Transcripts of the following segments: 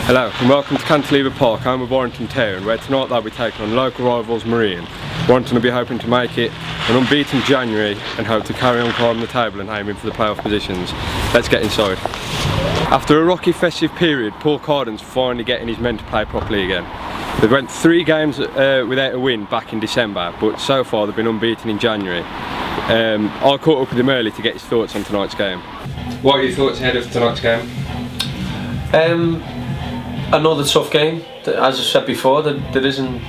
Hello and welcome to Cantilever Park, home of Warrington Town, where tonight they'll be taking on local rivals Marine. Warrington will be hoping to make it an unbeaten January and hope to carry on climbing the table and aiming for the playoff positions. Let's get inside. After a rocky festive period, Paul Carden's finally getting his men to play properly again. They went 3 games without a win back in December, but so far they've been unbeaten in January. I caught up with him early to get his thoughts on tonight's game. What are your thoughts ahead of tonight's game? Another tough game. As I said before, there isn't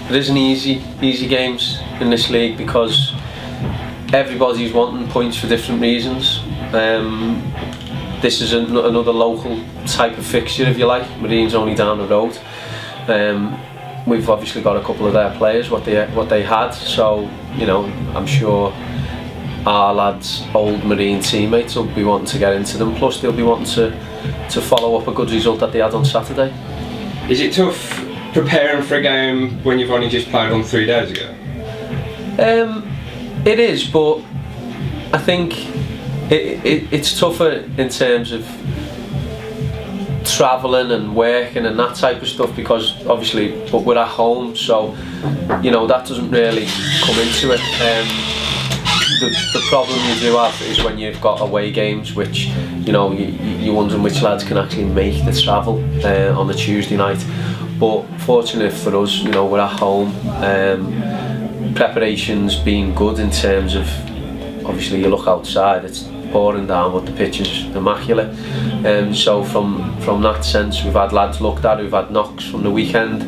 easy games in this league because everybody's wanting points for different reasons. This is another local type of fixture, if you like. Marine's only down the road. We've obviously got a couple of their players what they had, so you know I'm sure our lads, old Marine teammates, will be wanting to get into them. Plus they'll be wanting to follow up a good result that they had on Saturday. Is it tough preparing for a game when you've only just played on 3 days ago? It is, but I think it's tougher in terms of travelling and working and that type of stuff because obviously, but we're at home, so you know that doesn't really come into it. The problem you do have is when you've got away games, which you know you're wondering which lads can actually make the travel on a Tuesday night. But fortunately for us, you know we're at home. Preparation's been good in terms of obviously you look outside, it's pouring down, but the pitch is immaculate. So from that sense, we've had lads looked at who've had knocks from the weekend,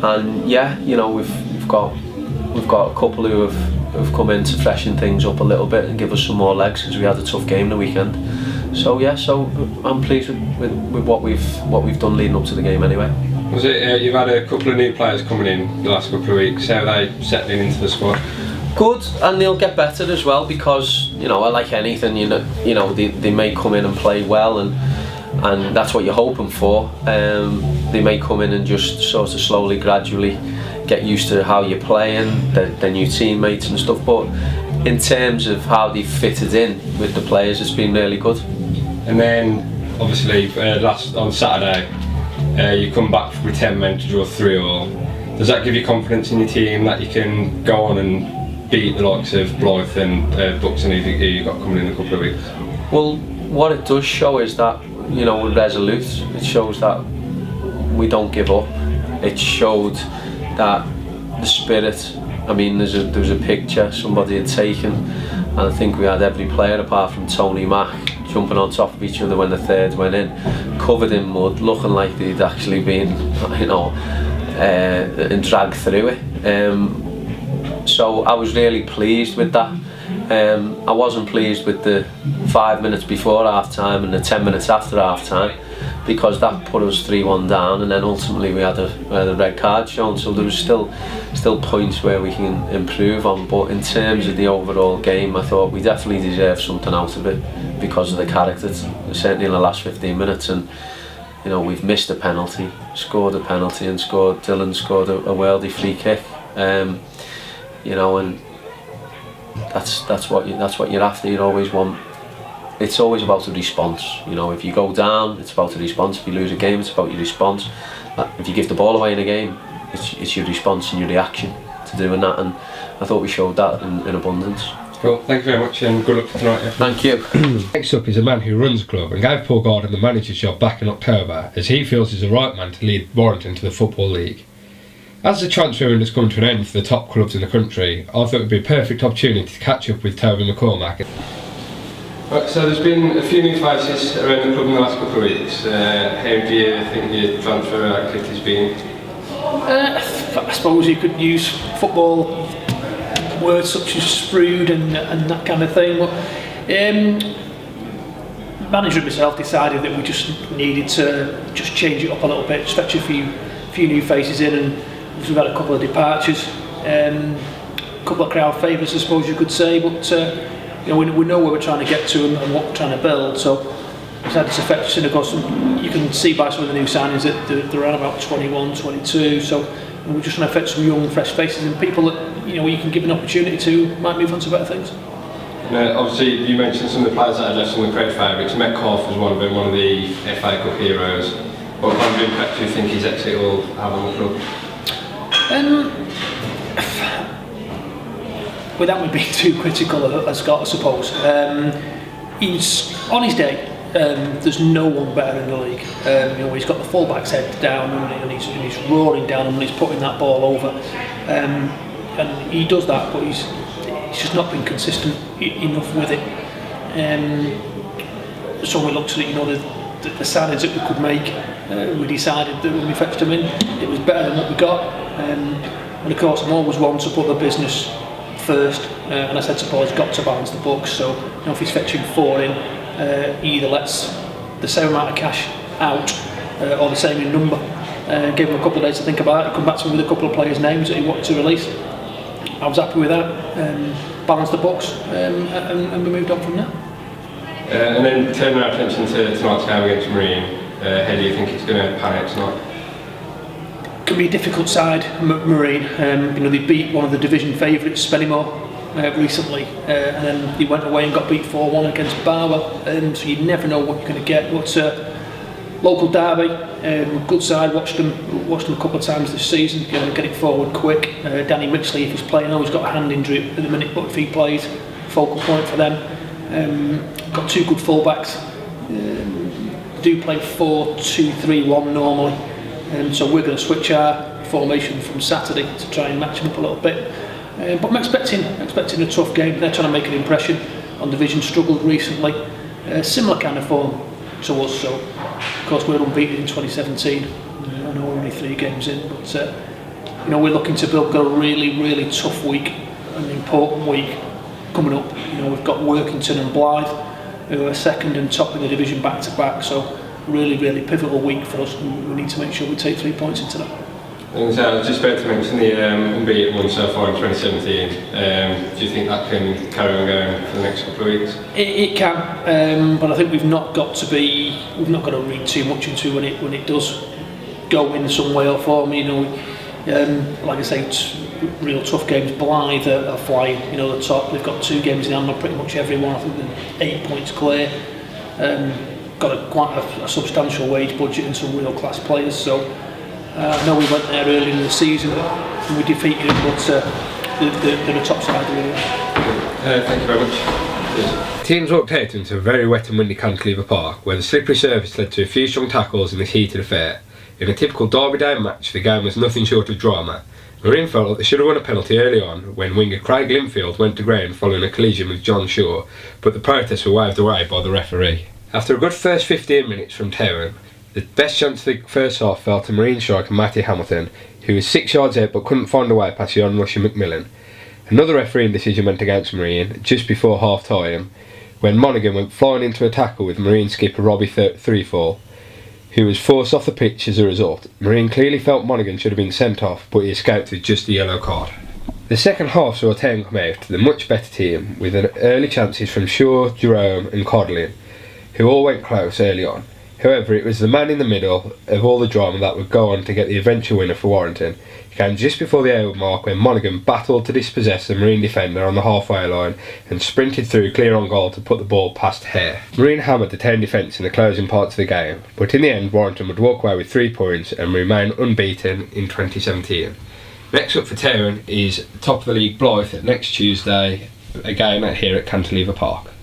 and yeah, you know we've got a couple who have come in to freshen things up a little bit and give us some more legs because we had a tough game the weekend. So yeah, so I'm pleased with what we've done leading up to the game anyway. Was it you've had a couple of new players coming in the last couple of weeks? How are they settling into the squad? Good, and they'll get better as well because you know, like anything, you know they may come in and play well, and that's what you're hoping for. They may come in and just sort of slowly, gradually get used to how you're playing, their new teammates and stuff. But in terms of how they fitted in with the players, it's been really good. And then obviously on Saturday, you come back with 10 men to draw 3-3. Does that give you confidence in your team that you can go on and beat the likes of Blyth and Buxton who you've got coming in a couple of weeks? Well, what it does show is that you know we're resolute. It shows that we don't give up. It showed that the spirit. I mean, there was a picture somebody had taken, and I think we had every player apart from Tony Mack jumping on top of each other when the third went in, covered in mud, looking like they'd actually been, you know, and dragged through it. So I was really pleased with that. I wasn't pleased with the 5 minutes before half time and the 10 minutes after half time because that put us 3-1 down, and then ultimately we had a red card shown, so there was still points where we can improve on. But in terms of the overall game, I thought we definitely deserved something out of it because of the characters, certainly in the last 15 minutes. And you know we've missed a penalty, scored a penalty, and Dylan scored a worldy free kick. You know, and that's what you're after. You always want. It's always about a response. You know, if you go down, it's about a response. If you lose a game, it's about your response. If you give the ball away in a game, it's your response and your reaction to doing that. And I thought we showed that in abundance. Cool. Thank you very much, and good luck for tonight. Yeah. Thank you. Next up is a man who runs the club and gave Paul Carden the manager's job back in October, as he feels he's the right man to lead Warrington to the Football League. As the transfer window has come to an end for the top clubs in the country, I thought it would be a perfect opportunity to catch up with Toby McCormack. Right, so there's been a few new faces around the club in the last couple of weeks. How do you think your transfer activity has been? I suppose you could use football words such as sprued and that kind of thing. But manager and myself decided that we just needed to just change it up a little bit, stretch a few new faces in, and we've had a couple of departures, a couple of crowd favourites, I suppose you could say. But you know, we know where we're trying to get to and what we're trying to build. So it's had this effect. And of course, you can see by some of the new signings that they're around about 21, 22. So we're just trying to affect some young, fresh faces and people that you know you can give an opportunity to might move on to better things. Obviously, you mentioned some of the players that had left, some of the crowd favourites. Metcalfe was one of them, one of the FA Cup heroes. What kind of impact do you think his exit will have on the club? Without me being too critical of Scott, I suppose, he's on his day. There's no one better in the league. He's got the fullback's head down and he's roaring down and he's putting that ball over. And he does that, but he's just not been consistent enough with it. So we looked at the signings that we could make. We decided that when we fetched him in, it was better than what we got. And of course, I'm always one to put the business first. And I said to Paul, he's got to balance the books. So if he's fetching 4 in, he either lets the same amount of cash out or the same in number. Gave him a couple of days to think about it, come back to me with a couple of players' names that he wanted to release. I was happy with that, balanced the books, and we moved on from there. And then turning our attention to tonight's game against Marine, how do you think it's going to pan out tonight? Can be a difficult side, Marine. They beat one of the division favourites, Spennymoor, recently, and then he went away and got beat 4-1 against Barwell. So you never know what you're going to get. But local derby, good side. Watched them a couple of times this season. Get it forward quick. Danny Mitchley, if he's playing, he's got a hand injury at the minute, but if he plays, focal point for them. Got 2 good fullbacks. Do play 4-2-3-1 normally. So we're going to switch our formation from Saturday to try and match them up a little bit. But I'm expecting a tough game. They're trying to make an impression on division. Struggled recently. Similar kind of form to us. So of course we're unbeaten in 2017. I know we're only 3 games in, but we're looking to build a really tough week, an important week coming up. We've got Workington and Blythe, who are second and top in the division back to back. So really pivotal week for us, and we need to make sure we take 3 points into that. I was just about to mention the unbeaten one so far in 2017. Do you think that can carry on going for the next couple of weeks? It can, but I think we've not got to read too much into when it does go in some way or form. Like I say, real tough games. Blythe are flying. The top. They've got 2 games in hand on pretty much everyone. I think they're 8 points clear. Got quite a substantial wage budget and some real class players. So I know we went there early in the season and we defeated them, but they're a top side. Thank you very much. Teams walked out into a very wet and windy Cantilever Park, where the slippery surface led to a few strong tackles in the heat of the affair. In a typical Derby Day match, the game was nothing short of drama. Marine felt that they should have won a penalty early on when winger Craig Linfield went to ground following a collision with John Shaw, but the protests were waved away by the referee. After a good first 15 minutes from Terran, the best chance of the first half fell to Marine striker Matty Hamilton, who was 6 yards out but couldn't find a way past Jan Rusher McMillan. Another refereeing decision went against Marine just before half time, when Monaghan went flying into a tackle with Marine skipper Robbie Threefall, who was forced off the pitch as a result. Marine clearly felt Monaghan should have been sent off, but he escaped with just a yellow card. The second half saw Town come out, the much better team, with early chances from Shaw, Jerome and Codlin, who all went close early on. However, it was the man in the middle of all the drama that would go on to get the eventual winner for Warrington. He came just before the hour mark when Monaghan battled to dispossess the Marine defender on the halfway line and sprinted through clear on goal to put the ball past Hare. Marine hammered the Town defence in the closing parts of the game, but in the end Warrington would walk away with 3 points and remain unbeaten in 2017. Next up for Town is top of the league Blythe next Tuesday, a game here at Cantilever Park.